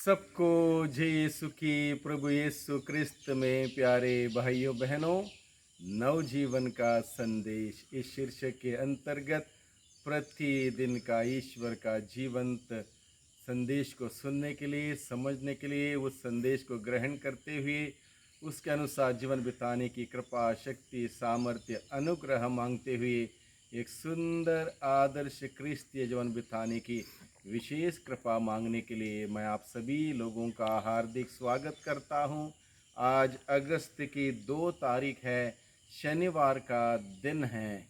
सबको जय यीशु की प्रभु यीशु क्रिस्त में प्यारे भाइयों बहनों, नवजीवन का संदेश इस शीर्षक के अंतर्गत प्रतिदिन का ईश्वर का जीवंत संदेश को सुनने के लिए, समझने के लिए, उस संदेश को ग्रहण करते हुए उसके अनुसार जीवन बिताने की कृपा, शक्ति, सामर्थ्य, अनुग्रह मांगते हुए एक सुंदर आदर्श क्रिस्तीय जीवन बिताने की विशेष कृपा मांगने के लिए मैं आप सभी लोगों का हार्दिक स्वागत करता हूं। आज अगस्त की 2 तारीख है, शनिवार का दिन है।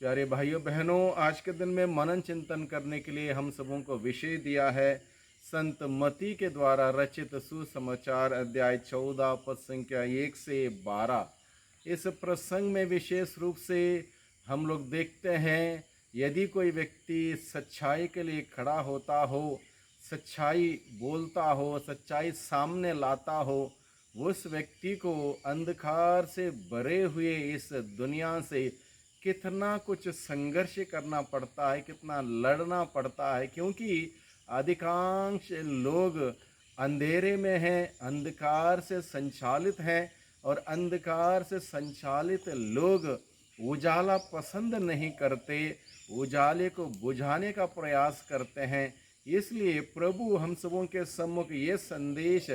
प्यारे भाइयों बहनों, आज के दिन में मनन चिंतन करने के लिए हम सबों को विषय दिया है संत मती के द्वारा रचित सुसमाचार अध्याय 14 पद संख्या 1 से 12। इस प्रसंग में विशेष रूप से हम लोग देखते हैं, यदि कोई व्यक्ति सच्चाई के लिए खड़ा होता हो, सच्चाई बोलता हो, सच्चाई सामने लाता हो, उस व्यक्ति को अंधकार से भरे हुए इस दुनिया से कितना कुछ संघर्ष करना पड़ता है, कितना लड़ना पड़ता है, क्योंकि अधिकांश लोग अंधेरे में हैं, अंधकार से संचालित हैं और अंधकार से संचालित लोग उजाला पसंद नहीं करते, उजाले को बुझाने का प्रयास करते हैं। इसलिए प्रभु हम सबों के सम्मुख ये संदेश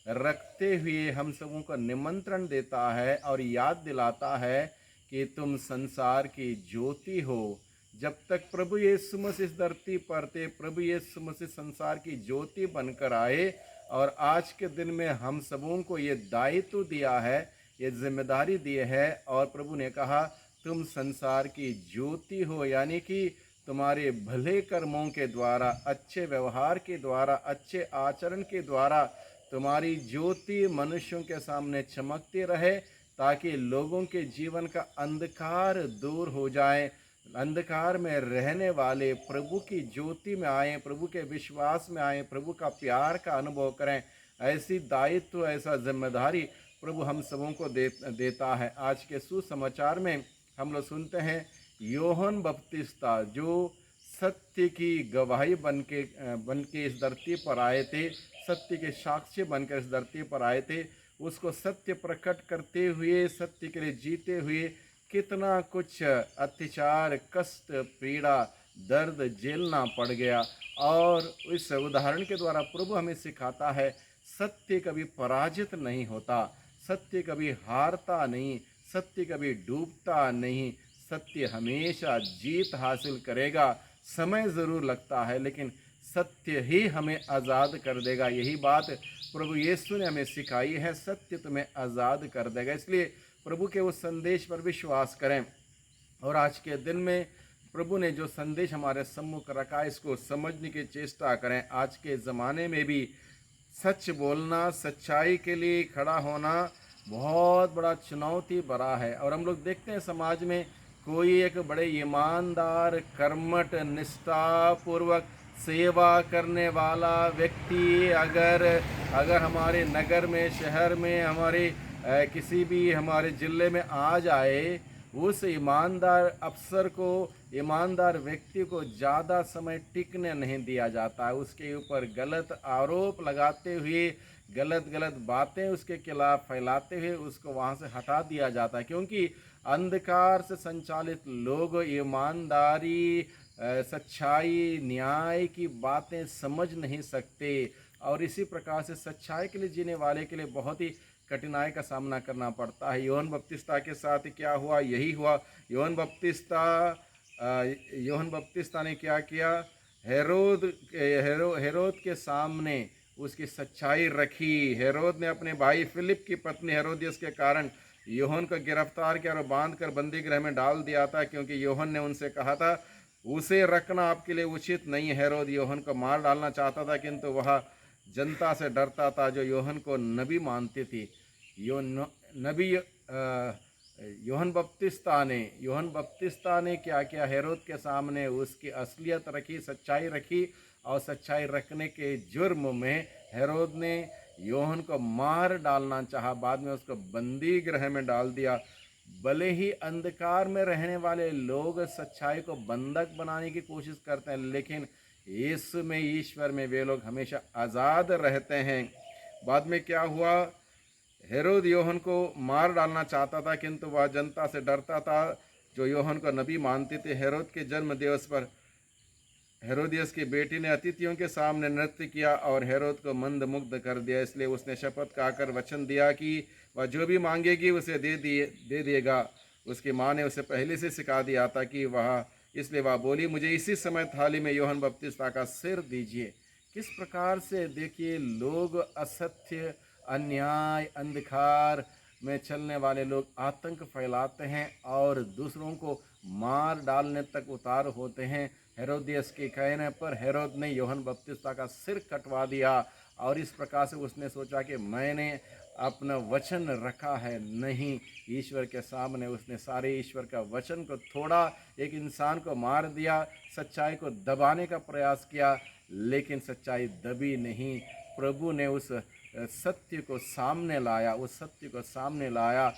रखते हुए हम सबों को निमंत्रण देता है और याद दिलाता है कि तुम संसार की ज्योति हो। जब तक प्रभु यीशु मसीह इस धरती पर थे, प्रभु यीशु मसीह संसार की ज्योति बनकर आए और आज के दिन में हम सबों को ये दायित्व दिया है, ये जिम्मेदारी दी है और प्रभु ने कहा तुम संसार की ज्योति हो, यानी कि तुम्हारे भले कर्मों के द्वारा, अच्छे व्यवहार के द्वारा, अच्छे आचरण के द्वारा तुम्हारी ज्योति मनुष्यों के सामने चमकती रहे, ताकि लोगों के जीवन का अंधकार दूर हो जाए, अंधकार में रहने वाले प्रभु की ज्योति में आए, प्रभु के विश्वास में आए, प्रभु का प्यार का अनुभव करें। ऐसी दायित्व, ऐसा जिम्मेदारी प्रभु हम सबों को देता है। आज के सुसमाचार में हम लोग सुनते हैं, यूहन्ना बपतिस्ता जो सत्य की गवाही बन के इस धरती पर आए थे, सत्य के साक्षी बनकर इस धरती पर आए थे, उसको सत्य प्रकट करते हुए, सत्य के लिए जीते हुए कितना कुछ अत्याचार, कष्ट, पीड़ा, दर्द झेलना पड़ गया। और इस उदाहरण के द्वारा प्रभु हमें सिखाता है, सत्य कभी पराजित नहीं होता, सत्य कभी हारता नहीं, सत्य कभी डूबता नहीं, सत्य हमेशा जीत हासिल करेगा। समय ज़रूर लगता है, लेकिन सत्य ही हमें आज़ाद कर देगा। यही बात प्रभु यीशु ने हमें सिखाई है, सत्य तुम्हें आज़ाद कर देगा। इसलिए प्रभु के उस संदेश पर विश्वास करें और आज के दिन में प्रभु ने जो संदेश हमारे सम्मुख रखा, इसको समझने की चेष्टा करें। आज के ज़माने में भी सच बोलना, सच्चाई के लिए खड़ा होना बहुत बड़ा चुनौती भरा है। और हम लोग देखते हैं समाज में कोई एक बड़े ईमानदार, कर्मठ, निष्ठापूर्वक सेवा करने वाला व्यक्ति अगर हमारे नगर में, शहर में, हमारे किसी भी हमारे ज़िले में आ जाए, उस ईमानदार अफसर को, ईमानदार व्यक्ति को ज़्यादा समय टिकने नहीं दिया जाता है। उसके ऊपर गलत आरोप लगाते हुए, गलत गलत बातें उसके खिलाफ फैलाते हुए उसको वहाँ से हटा दिया जाता है, क्योंकि अंधकार से संचालित लोग ईमानदारी, सच्चाई, न्याय की बातें समझ नहीं सकते। और इसी प्रकार से सच्चाई के लिए जीने वाले के लिए बहुत ही कठिनाई का सामना करना पड़ता है। यूहन्ना बपतिस्ता के साथ क्या हुआ? यही हुआ। यूहन्ना बपतिस्ता ने क्या किया? हेरोद के सामने उसकी सच्चाई रखी। हेरोद ने अपने भाई फिलिप की पत्नी हेरोदियस के कारण यूहन्ना को गिरफ्तार किया और बांध कर बंदी गृह में डाल दिया था, क्योंकि यूहन्ना ने उनसे कहा था उसे रखना आपके लिए उचित नहीं है। हेरोद यूहन्ना को मार डालना चाहता था, किंतु वह जनता से डरता था जो यूहन्ना को नबी मानती थी। नबी यूहन्ना बपतिस्ता ने क्या किया? हेरोद के सामने उसकी असलियत रखी, सच्चाई रखी, और सच्चाई रखने के जुर्म में हेरोद ने यूहन्ना को मार डालना चाहा। बाद में उसको बंदी गृह में डाल दिया। भले ही अंधकार में रहने वाले लोग सच्चाई को बंधक बनाने की कोशिश करते हैं, लेकिन यीशु में, ईश्वर में वे लोग हमेशा आज़ाद रहते हैं। बाद में क्या हुआ, हेरोद यूहन्ना को मार डालना चाहता था, किंतु वह जनता से डरता था जो यूहन्ना को नबी मानते थे। हेरोद के जन्म दिवस पर हेरोदियस की बेटी ने अतिथियों के सामने नृत्य किया और हेरोद को मंदमुग्ध कर दिया। इसलिए उसने शपथ खाकर वचन दिया कि वह जो भी मांगेगी उसे दे देगा। उसकी माँ ने उसे पहले से सिखा दिया था कि इसलिए वह बोली, मुझे इसी समय थाली में यूहन्ना बपतिस्ता का सिर दीजिए। किस प्रकार से देखिए, लोग असत्य, अन्याय, अंधकार में चलने वाले लोग आतंक फैलाते हैं और दूसरों को मार डालने तक उतार होते हैं। हेरोदियस के कहने पर हेरोद ने यूहन्ना बपतिस्ता का सिर कटवा दिया और इस प्रकार से उसने सोचा कि मैंने अपना वचन रखा है। नहीं, ईश्वर के सामने उसने सारे ईश्वर का वचन को थोड़ा, एक इंसान को मार दिया, सच्चाई को दबाने का प्रयास किया, लेकिन सच्चाई दबी नहीं। प्रभु ने उस सत्य को सामने लाया, उस सत्य को सामने लाया।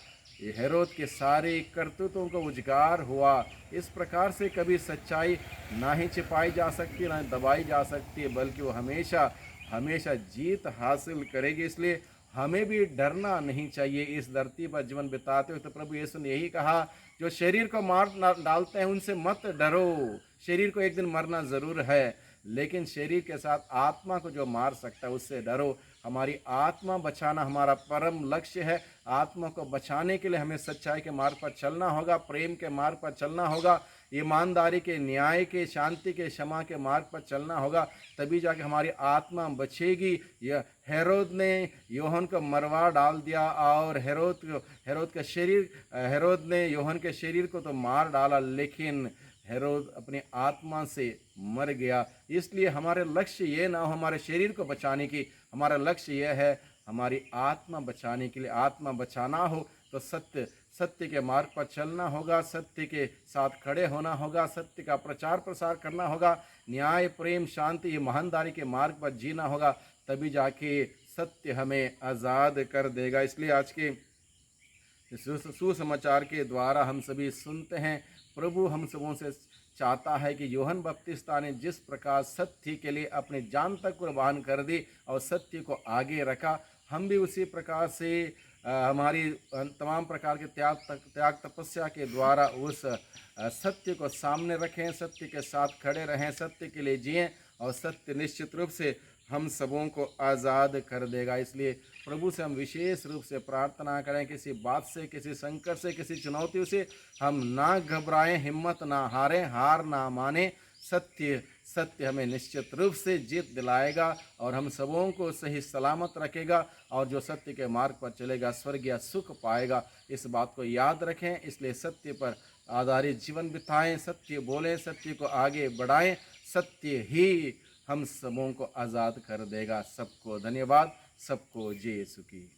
हेरोद के सारे करतूतों को उजागर हुआ। इस प्रकार से कभी सच्चाई ना ही छिपाई जा सकती, ना दबाई जा सकती, बल्कि वो हमेशा हमेशा जीत हासिल करेगी। इसलिए हमें भी डरना नहीं चाहिए। इस धरती पर जीवन बिताते हुए तो प्रभु यीशु ने यही कहा, जो शरीर को मार डालते हैं उनसे मत डरो। शरीर को एक दिन मरना ज़रूर है, लेकिन शरीर के साथ आत्मा को जो मार सकता है उससे डरो। हमारी आत्मा बचाना हमारा परम लक्ष्य है। आत्मा को बचाने के लिए हमें सच्चाई के मार्ग पर चलना होगा, प्रेम के मार्ग पर चलना होगा, ईमानदारी के, न्याय के, शांति के, क्षमा के मार्ग पर चलना होगा। तभी जाके हमारी आत्मा बचेगी। यह हेरोद ने यूहन्ना को मरवा डाल दिया और हेरोद ने यूहन्ना के शरीर को तो मार डाला, लेकिन हेरोद अपनी आत्मा से मर गया। इसलिए हमारे लक्ष्य ये ना हो हमारे शरीर को बचाने की, हमारा लक्ष्य यह है हमारी आत्मा बचाने के लिए। आत्मा बचाना हो तो सत्य के मार्ग पर चलना होगा, सत्य के साथ खड़े होना होगा, सत्य का प्रचार प्रसार करना होगा, न्याय, प्रेम, शांति, ईमानदारी के मार्ग पर जीना होगा। तभी जाके सत्य हमें आज़ाद कर देगा। इसलिए आज के सुसमाचार के द्वारा हम सभी सुनते हैं, प्रभु हम सबों से चाहता है कि यूहन्ना बपतिस्ता ने जिस प्रकार सत्य के लिए अपनी जान तक कुर्बान कर दी और सत्य को आगे रखा, हम भी उसी प्रकार से हमारी तमाम प्रकार के त्याग तपस्या के द्वारा उस सत्य को सामने रखें, सत्य के साथ खड़े रहें, सत्य के लिए जिएं और सत्य निश्चित रूप से हम सबों को आज़ाद कर देगा। इसलिए प्रभु से हम विशेष रूप से प्रार्थना करें, किसी बात से, किसी संकट से, किसी चुनौती से हम ना घबराएं, हिम्मत ना हारें, हार ना माने। सत्य हमें निश्चित रूप से जीत दिलाएगा और हम सबों को सही सलामत रखेगा, और जो सत्य के मार्ग पर चलेगा स्वर्गीय सुख पाएगा। इस बात को याद रखें। इसलिए सत्य पर आधारित जीवन बिताएं, सत्य बोलें, सत्य को आगे बढ़ाएं। सत्य ही हम सबों को आज़ाद कर देगा। सबको धन्यवाद, सबको जय यीशु की।